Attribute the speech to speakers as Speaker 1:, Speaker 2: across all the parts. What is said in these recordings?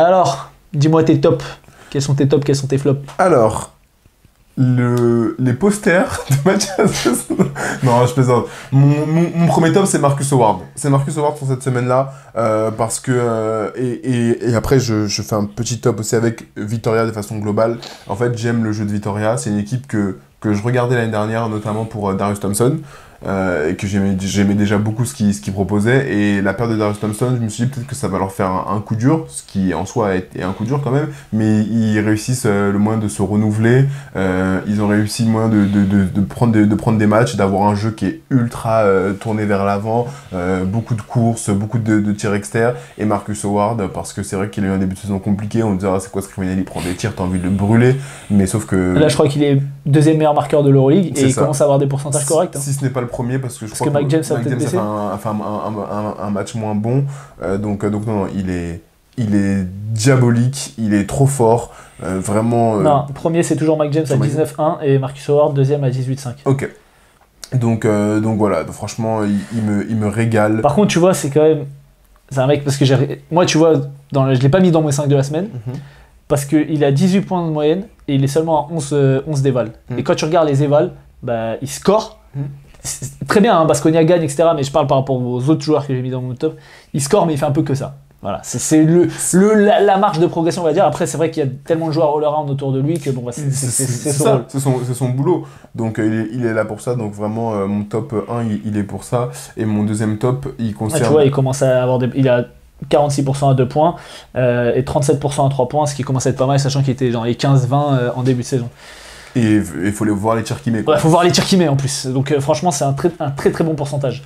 Speaker 1: Alors, dis-moi tes tops. Quels sont tes tops, quels sont tes flops?
Speaker 2: Alors, les posters de Mathias. Non, je plaisante. Mon premier top, c'est Marcus Howard. C'est Marcus Howard pour cette semaine-là. Parce que. Et après, je fais un petit top aussi avec Vitoria de façon globale. En fait, j'aime le jeu de Vitoria. C'est une équipe que je regardais l'année dernière, notamment pour Darius Thompson. Et que j'aimais déjà beaucoup ce qu'il proposait. Et la perte de Darius Thompson, je me suis dit peut-être que ça va leur faire un coup dur, ce qui en soi est un coup dur quand même, mais ils réussissent le moyen de se renouveler, ils ont réussi le moyen de prendre des matchs, d'avoir un jeu qui est ultra tourné vers l'avant, beaucoup de courses, beaucoup de tirs externes, et Marcus Howard, parce que c'est vrai qu'il a eu un début de saison compliqué, on dirait c'est quoi ce criminel, il prend des tirs, t'as envie de le brûler, mais sauf que...
Speaker 1: Là je crois qu'il est deuxième meilleur marqueur de l'Euroleague et il commence à avoir des pourcentages corrects.
Speaker 2: Si ce n'est pas le premier, parce que je crois
Speaker 1: que Mike James a peut-être
Speaker 2: fait un match moins bon, donc non, il est diabolique, il est trop fort, vraiment...
Speaker 1: Non, le premier c'est toujours Mike James à 19-1 et Marcus Howard deuxième à 18-5.
Speaker 2: Ok. Donc voilà, franchement, il me régale.
Speaker 1: Par contre, tu vois, c'est quand même... C'est un mec, parce que moi, tu vois, je l'ai pas mis dans mes 5 de la semaine, parce qu'il a 18 points de moyenne et il est seulement à 11 d'éval. Et quand tu regardes les évals, bah, il score. C'est très bien, hein, Baskonia gagne, etc. Mais je parle par rapport aux autres joueurs que j'ai mis dans mon top. Il score, mais il fait un peu que ça. Voilà, c'est la marge de progression, on va dire. Après, c'est vrai qu'il y a tellement de joueurs all-around autour de lui que bon, bah, c'est
Speaker 2: son boulot. Donc il est là pour ça. Donc vraiment, mon top 1, il est pour ça. Et mon deuxième top, il concerne...
Speaker 1: tu vois, il commence à avoir il a 46% à 2 points et 37% à 3 points, ce qui commence à être pas mal, sachant qu'il était dans les 15-20 en début de saison.
Speaker 2: Et il faut voir les tirs qu'il met.
Speaker 1: Il faut voir les tirs qu'il met en plus. Donc franchement, c'est un très bon pourcentage.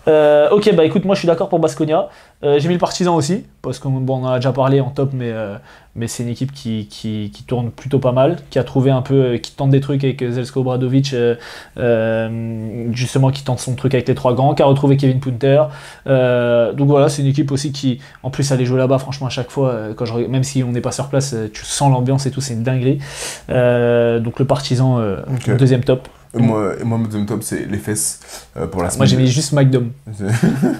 Speaker 1: Ok, bah écoute, moi je suis d'accord pour Baskonia. J'ai mis le Partizan aussi, parce qu'on on en a déjà parlé en top, mais c'est une équipe qui tourne plutôt pas mal, qui a trouvé un peu, qui tente des trucs avec Zeljko Obradovic, justement qui tente son truc avec les trois grands, qui a retrouvé Kevin Punter. Donc voilà, c'est une équipe aussi qui, en plus, allait jouer là-bas, franchement, à chaque fois, même si on n'est pas sur place, tu sens l'ambiance et tout, c'est une dinguerie. Donc le Partizan, deuxième top.
Speaker 2: Moi, mon deuxième top, c'est les fesses pour la semaine.
Speaker 1: Moi, j'ai mis juste McDom.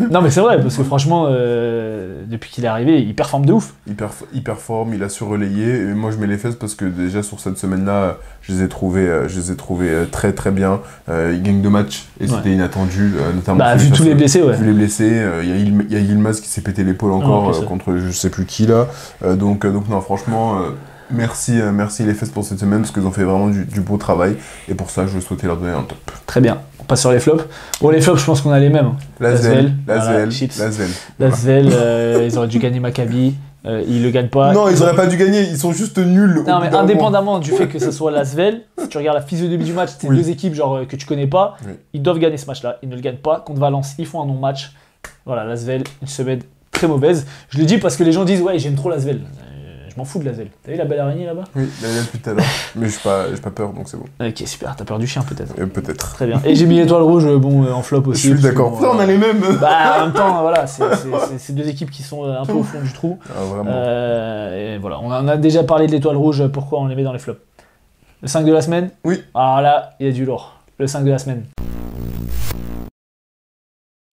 Speaker 1: Non, mais c'est vrai, parce que franchement, depuis qu'il est arrivé, il performe de ouf.
Speaker 2: Il performe, il a su relayer. Et moi, je mets les fesses parce que déjà, sur cette semaine-là, je les ai trouvés très très bien. Ils gagnent 2 matchs et c'était inattendu, notamment
Speaker 1: vu tous les blessés, ouais.
Speaker 2: Vu les blessés, il y a Yilmaz qui s'est pété l'épaule encore contre je sais plus qui là. Donc non, franchement... Merci les fesses pour cette semaine parce qu'ils ont fait vraiment du beau travail et pour ça je souhaitais leur donner un top.
Speaker 1: Très bien, on passe sur les flops. Bon, les flops je pense qu'on a les mêmes.
Speaker 2: L'Asvel,
Speaker 1: ils auraient dû gagner Maccabi, ils le gagnent pas.
Speaker 2: Non, ils auraient pas dû gagner, ils sont juste nuls.
Speaker 1: Non mais indépendamment du fait que ce soit l'Asvel, si tu regardes la physionomie du match, c'est deux équipes genre que tu connais pas, ils doivent gagner ce match là, ils ne le gagnent pas. Contre Valence, ils font un non-match. Voilà, l'Asvel, une semaine très mauvaise. Je le dis parce que les gens disent ouais j'aime trop l'Asvel. Je m'en fous de l'Asvel. T'as vu la belle araignée là-bas?
Speaker 2: Oui, il y a depuis tout à l'heure. Mais j'ai pas peur, donc c'est bon.
Speaker 1: Ok, super. T'as peur du chien peut-être?
Speaker 2: Peut-être.
Speaker 1: Très bien. Et j'ai mis l'étoile rouge, en flop aussi.
Speaker 2: Je suis d'accord. Putain, on a les mêmes.
Speaker 1: Bah, en même temps, voilà, c'est deux équipes qui sont un peu au fond du trou.
Speaker 2: Ah, vraiment.
Speaker 1: Et voilà, on en a déjà parlé de l'étoile rouge, pourquoi on les met dans les flops. Le 5 de la semaine?
Speaker 2: Oui.
Speaker 1: Alors là, il y a du lourd. Le 5 de la semaine.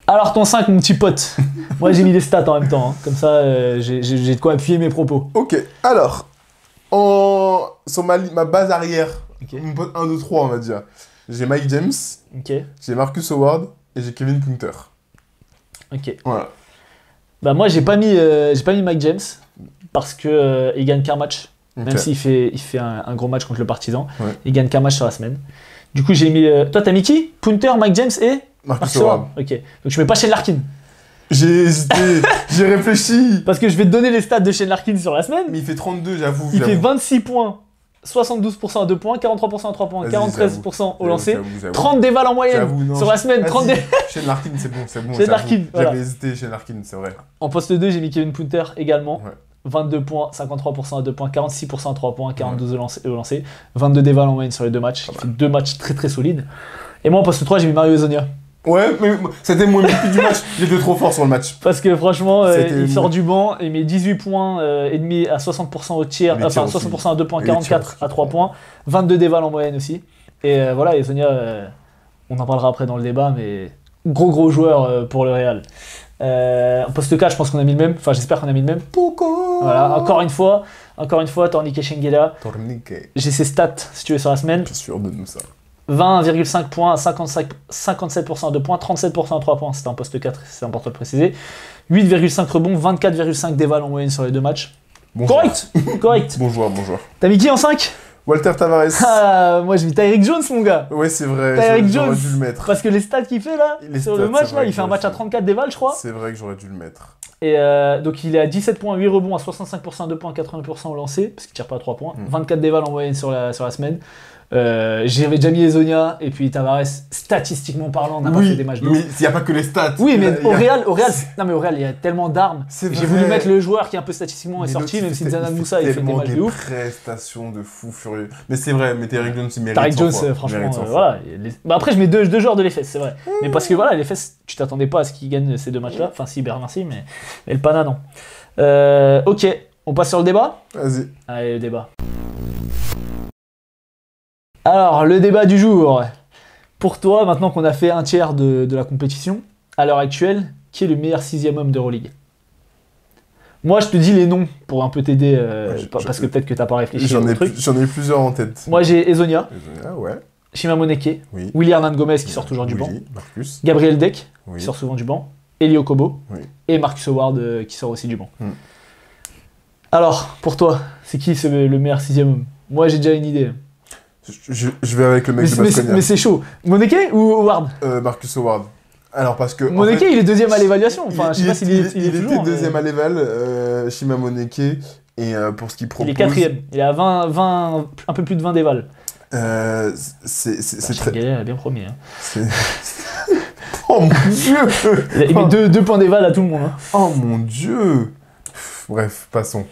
Speaker 1: Alors ton 5, mon petit pote. Moi j'ai mis les stats en même temps, hein. Comme ça j'ai de quoi appuyer mes propos.
Speaker 2: Ok, alors, sur ma base arrière, mon pote 1, 2, 3 on va dire, j'ai Mike James, j'ai Marcus Howard et j'ai Kevin Punter.
Speaker 1: Ok.
Speaker 2: Voilà.
Speaker 1: Bah moi j'ai pas mis Mike James parce que il gagne qu'un match. Même s'il fait un gros match contre le Partizan, il gagne qu'un match sur la semaine. Du coup j'ai mis... Toi t'as mis qui? Punter, Mike James et...
Speaker 2: Marcus Howard.
Speaker 1: Ok. Donc je mets pas Shane Larkin.
Speaker 2: J'ai hésité, j'ai réfléchi.
Speaker 1: Parce que je vais te donner les stats de Shane Larkin sur la semaine.
Speaker 2: Mais il fait 32, j'avoue.
Speaker 1: Il fait 26 points, 72% à 2 points, 43% à 3 points, 43% au lancer, 30 dévals en moyenne sur la semaine. 30
Speaker 2: Shane Larkin, c'est bon.
Speaker 1: Shane Larkin,
Speaker 2: j'avais hésité, Shane Larkin, c'est vrai.
Speaker 1: En poste 2, j'ai mis Kevin Punter également. 22 points, 53% à 2 points, 46% à 3 points, 42 au lancer, 22 dévals en moyenne sur les 2 matchs. Il fait 2 matchs très très solides. Et moi en poste 3, j'ai mis Mario Hezonja.
Speaker 2: Ouais, mais c'était mon MVP du match. Il était trop fort sur le match.
Speaker 1: Parce que franchement, il sort du banc, il met 18 points et demi à 60% au tir, enfin 60% à 2 points, 44 à 3 points, 22 dévals en moyenne aussi. Et voilà, Hezonja, on en parlera après dans le débat, mais gros joueur pour le Real. En poste 4, je pense qu'on a mis le même. Enfin, j'espère qu'on a mis le même.
Speaker 2: Poco.
Speaker 1: Voilà, encore une fois, Torniquet Shenguela.
Speaker 2: Torniquet.
Speaker 1: J'ai ses stats, si tu veux, sur la semaine.
Speaker 2: Bien sûr, donne-nous ça.
Speaker 1: 20,5 points, 57% à 2 points, 37% à 3 points. C'était un poste 4, c'est important de préciser. 8,5 rebonds, 24,5 déval en moyenne sur les 2 matchs.
Speaker 2: Bon
Speaker 1: Correct.
Speaker 2: Bon joueur.
Speaker 1: T'as mis qui en 5?
Speaker 2: Walter Tavares.
Speaker 1: Ah, moi j'ai mis Tyreek Jones, mon gars.
Speaker 2: Ouais, c'est vrai.
Speaker 1: Tyreek
Speaker 2: J'aurais
Speaker 1: Jones.
Speaker 2: dû le mettre.
Speaker 1: Parce que les stats qu'il fait là,
Speaker 2: Les
Speaker 1: sur
Speaker 2: stats,
Speaker 1: le match
Speaker 2: c'est
Speaker 1: là,
Speaker 2: vrai
Speaker 1: il fait un
Speaker 2: que
Speaker 1: match à 34 déval, je crois.
Speaker 2: C'est vrai que j'aurais dû le mettre.
Speaker 1: Et donc il est à 17 points, 8 rebonds, à 65% à 2 points, 80% au lancer, parce qu'il tire pas à 3 points. 24 déval en moyenne sur la semaine. J'avais déjà mis Ezonia, et puis Tavares, statistiquement parlant, n'a pas fait des matchs de ouf.
Speaker 2: mais il n'y a pas que les stats.
Speaker 1: Oui, mais au Real, non mais au Real, il y a tellement d'armes. J'ai voulu mettre le joueur qui un peu statistiquement est sorti, même si Zanan Moussa il fait des matchs de ouf.
Speaker 2: Prestations de fou furieux. Mais c'est vrai, mais Tyreek Jones il mérite.
Speaker 1: Tyreek Jones, franchement, voilà. Bah après, je mets deux joueurs de les fesses, c'est vrai. Mais parce que voilà, les fesses, tu t'attendais pas à ce qu'ils gagnent ces 2 matchs-là. Enfin, si, Bernard, si, mais le Pana, non. Ok, on passe sur le débat.
Speaker 2: Vas-y.
Speaker 1: Allez, le débat. Alors, le débat du jour. Pour toi, maintenant qu'on a fait un tiers de la compétition, à l'heure actuelle, qui est le meilleur 6e homme d'Euroleague? Moi, je te dis les noms pour un peu t'aider, parce que peut-être que t'as pas réfléchi.
Speaker 2: J'en ai plusieurs en tête.
Speaker 1: Moi, j'ai Ezonia,
Speaker 2: ouais.
Speaker 1: Shima Moneke,
Speaker 2: Oui.
Speaker 1: Willy Hernan Gomez qui sort toujours du banc,
Speaker 2: Marcus.
Speaker 1: Gabriel Deck
Speaker 2: Oui.
Speaker 1: qui sort souvent du banc, Elio Kobo
Speaker 2: Oui.
Speaker 1: et Marcus Howard qui sort aussi du banc. Alors, pour toi, c'est qui le meilleur 6e homme? Moi, j'ai déjà une idée.
Speaker 2: Je vais avec le mec de Baskonia.
Speaker 1: Mais c'est chaud. Moneke ou Howard?
Speaker 2: Marcus Howard. Alors parce que
Speaker 1: Moneke, il est 2e à l'évaluation. Enfin, je sais pas s'il est
Speaker 2: toujours. Il était 2e
Speaker 1: mais...
Speaker 2: à l'éval, Shima Moneke, et pour ce qu'il propose.
Speaker 1: Il est 4e. Il est à 20, un peu plus de 20 déval.
Speaker 2: C'est très.
Speaker 1: Il a bien promis. Hein.
Speaker 2: Oh mon dieu!
Speaker 1: Il met 2 points d'éval à tout le monde. Hein.
Speaker 2: Oh mon dieu! Bref, passons.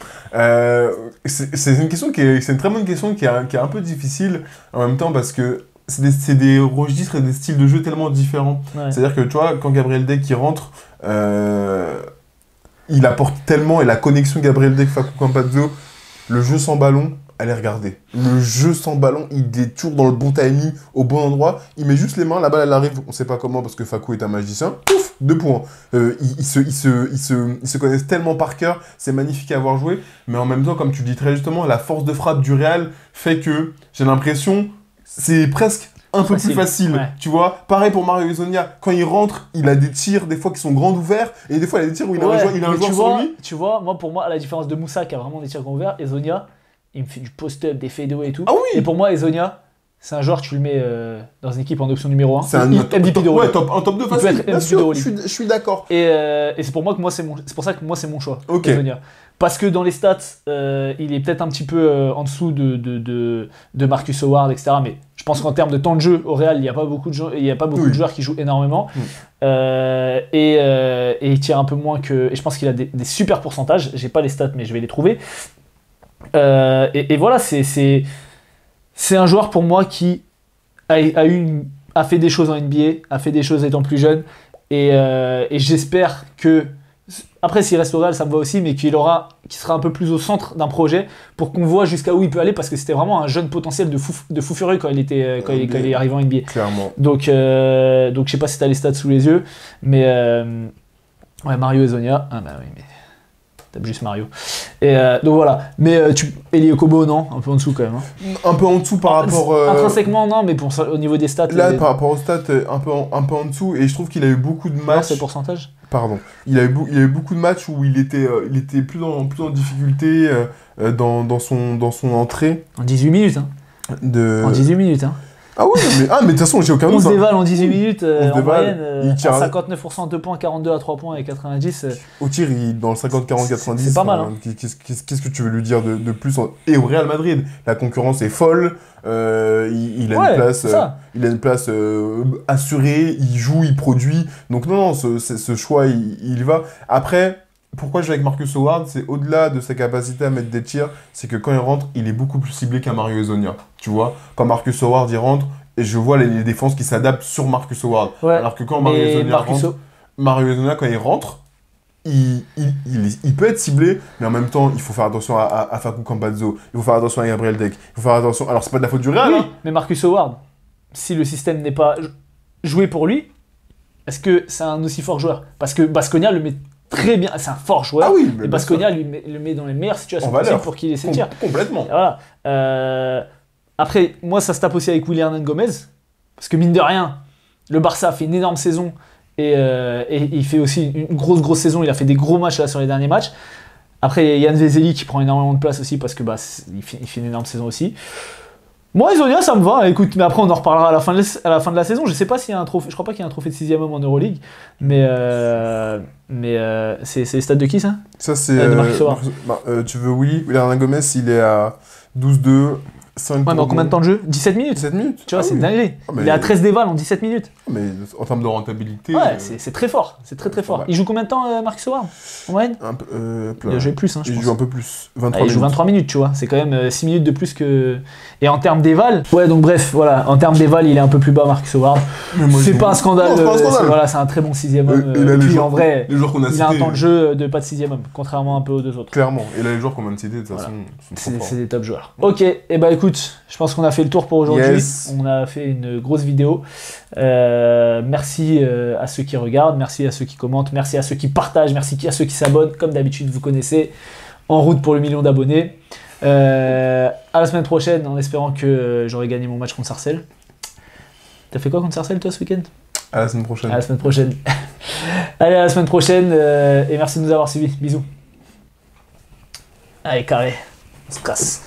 Speaker 2: C'est une question c'est une très bonne question qui est un peu difficile en même temps parce que c'est des registres et des styles de jeu tellement différents. Ouais. C'est-à-dire que tu vois, quand Gabriel Deck qui rentre, il apporte tellement, et la connexion Gabriel Deck, Facu Campazzo, le jeu sans ballon, allez regarder. Le jeu sans ballon, il est toujours dans le bon timing, au bon endroit. Il met juste les mains, la balle elle arrive, on sait pas comment parce que Facu est un magicien. Pouf, 2 points. Ils se connaissent tellement par cœur, c'est magnifique à avoir joué. Mais en même temps, comme tu dis très justement, la force de frappe du Real fait que j'ai l'impression c'est presque un peu plus facile, ouais. Tu vois. Pareil pour Mario Hezonja, quand il rentre, il a des tirs des fois qui sont grands ouverts et des fois il a des tirs où il a un joueur sur lui.
Speaker 1: Tu vois, moi pour moi, à la différence de Moussa qui a vraiment des tirs grands ouverts, Hezonja, il me fait du post-up, des fadeaway et tout.
Speaker 2: Ah oui.
Speaker 1: Et pour moi, Hezonja, c'est un joueur, tu le mets dans une équipe en option numéro 1.
Speaker 2: C'est un MVP de
Speaker 1: ouais,
Speaker 2: en top 2 facile. Bien sûr, je suis d'accord.
Speaker 1: Et c'est pour moi que c'est pour ça que moi c'est mon choix.
Speaker 2: Ok.
Speaker 1: Hezonja. Parce que dans les stats, il est peut-être un petit peu en dessous de Marcus Howard, etc. Mais je pense qu'en termes de temps de jeu, au Real, il n'y a pas beaucoup de joueurs qui jouent énormément. Et il tire un peu moins que... Et je pense qu'il a des super pourcentages. J'ai pas les stats, mais je vais les trouver. Et voilà, c'est un joueur pour moi qui a fait des choses en NBA, a fait des choses étant plus jeune. Et j'espère que... Après, s'il reste au Real, ça me va aussi, mais qu'il sera un peu plus au centre d'un projet pour qu'on voit jusqu'à où il peut aller, parce que c'était vraiment un jeune potentiel de fou furieux quand il est arrivé en NBA.
Speaker 2: Clairement.
Speaker 1: Donc je sais pas si t'as les stats sous les yeux, mais ouais, Mario Hezonja. Ah bah oui, mais t'as juste Mario. Et donc voilà. Mais Elio Kobo, non, un peu en dessous quand même. Hein.
Speaker 2: Un peu en dessous par rapport.
Speaker 1: Intrinsèquement, non, mais au niveau des stats.
Speaker 2: Là, par rapport aux stats, un peu en dessous, et je trouve qu'il a eu beaucoup de matchs.
Speaker 1: C'est le pourcentage.
Speaker 2: Pardon. Il a eu beaucoup de matchs où il était plus en difficulté dans son entrée.
Speaker 1: En 18 minutes, hein. En 18 minutes, hein.
Speaker 2: Ah oui, mais de toute façon, j'ai aucun doute.
Speaker 1: 11 déval en 18 minutes, en moyenne,
Speaker 2: il tire
Speaker 1: à 59% à 2 points, 42 à 3 points et 90.
Speaker 2: Au tir, dans le 50, 40, 90.
Speaker 1: C'est pas mal. Hein.
Speaker 2: Qu'est-ce que tu veux lui dire de plus Et au Real Madrid, la concurrence est folle. Il a une place assurée, il joue, il produit. Donc non, ce choix, il va. Après, pourquoi je vais avec Marcus Howard, c'est au-delà de sa capacité à mettre des tirs, c'est que quand il rentre, il est beaucoup plus ciblé qu'un Mario Hezonja. Tu vois, quand Marcus Howard il rentre, et je vois les défenses qui s'adaptent sur Marcus Howard. Ouais, alors que quand Mario Hezonja rentre, Mario Hezonja, quand il rentre, il peut être ciblé, mais en même temps, il faut faire attention à Facu Campazzo, il faut faire attention à Gabriel Deck, il faut faire attention... Alors, c'est pas de la faute du Real,
Speaker 1: oui,
Speaker 2: hein.
Speaker 1: Mais Marcus Howard, si le système n'est pas joué pour lui, est-ce que c'est un aussi fort joueur? Parce que Baskonia le met très bien, c'est un fort joueur.
Speaker 2: Ah oui, mais
Speaker 1: et Baskonia le met dans les meilleures situations
Speaker 2: En valeur.
Speaker 1: possibles pour qu'il ait ses tirs.
Speaker 2: Complètement.
Speaker 1: Voilà. Après, moi, ça se tape aussi avec Willy Hernán Gomez. Parce que mine de rien, le Barça a fait une énorme saison. Et il fait aussi une grosse saison. Il a fait des gros matchs là, sur les derniers matchs. Après, il y a Yann Vezeli qui prend énormément de place aussi. Parce que il fait une énorme saison aussi. Moi, Isonia, ça me va. Écoute, mais après, on en reparlera à la fin de la saison. Je sais pas s'il y a un trophée. Je crois pas qu'il y a un trophée de 6e homme en Euroleague. Mais c'est les stats de qui, ça?
Speaker 2: Ça, c'est.
Speaker 1: De Marcus Howard.
Speaker 2: Tu veux Willy Hernán Gomez, il est à 12-2, 5
Speaker 1: Ouais, mais en combien de temps de jeu? 17 minutes.
Speaker 2: 17 minutes.
Speaker 1: Tu vois, c'est
Speaker 2: oui.
Speaker 1: dingue.
Speaker 2: mais-
Speaker 1: Il est à 13 dévals en 17 minutes.
Speaker 2: Mais en termes de rentabilité.
Speaker 1: Ouais, c'est très fort. C'est très fort.
Speaker 2: Ouais.
Speaker 1: Il joue combien de temps, Marcus Howard, en moyenne?
Speaker 2: Un peu,
Speaker 1: Il a joué plus, hein, je
Speaker 2: Il
Speaker 1: pense.
Speaker 2: joue un peu plus. 23
Speaker 1: Ah, il joue 23 minutes, tu vois. C'est quand même 6 minutes de plus que. Et en termes d'éval, ouais, donc bref, voilà. En termes d'éval, il est un peu plus bas, Marcus Howard. C'est pas un scandale.
Speaker 2: Non, c'est pas un scandale.
Speaker 1: Voilà, c'est un très bon 6e homme.
Speaker 2: Et là, les
Speaker 1: puis
Speaker 2: joueurs-
Speaker 1: en vrai,
Speaker 2: Les joueurs qu'on a
Speaker 1: il a un
Speaker 2: cités.
Speaker 1: temps de jeu de pas de 6e homme, contrairement un peu aux deux autres.
Speaker 2: Clairement. Et là, les joueurs qu'on vient de citer, de toute façon, sont trop
Speaker 1: C'est
Speaker 2: forts.
Speaker 1: des top joueurs. Ok, et bah écoute, je pense qu'on a fait le tour pour aujourd'hui.
Speaker 2: Yes.
Speaker 1: On a fait une grosse vidéo. Merci à ceux qui regardent, merci à ceux qui commentent, merci à ceux qui partagent, merci à ceux qui s'abonnent. Comme d'habitude, vous connaissez, en route pour le 1 million d'abonnés. À la semaine prochaine, en espérant que j'aurai gagné mon match contre Sarcelles. T'as fait quoi contre Sarcelles, toi, ce week-end?
Speaker 2: À la semaine prochaine.
Speaker 1: À la semaine prochaine. Allez, à la semaine prochaine, et merci de nous avoir suivis. Bisous. Allez, carré. On se casse.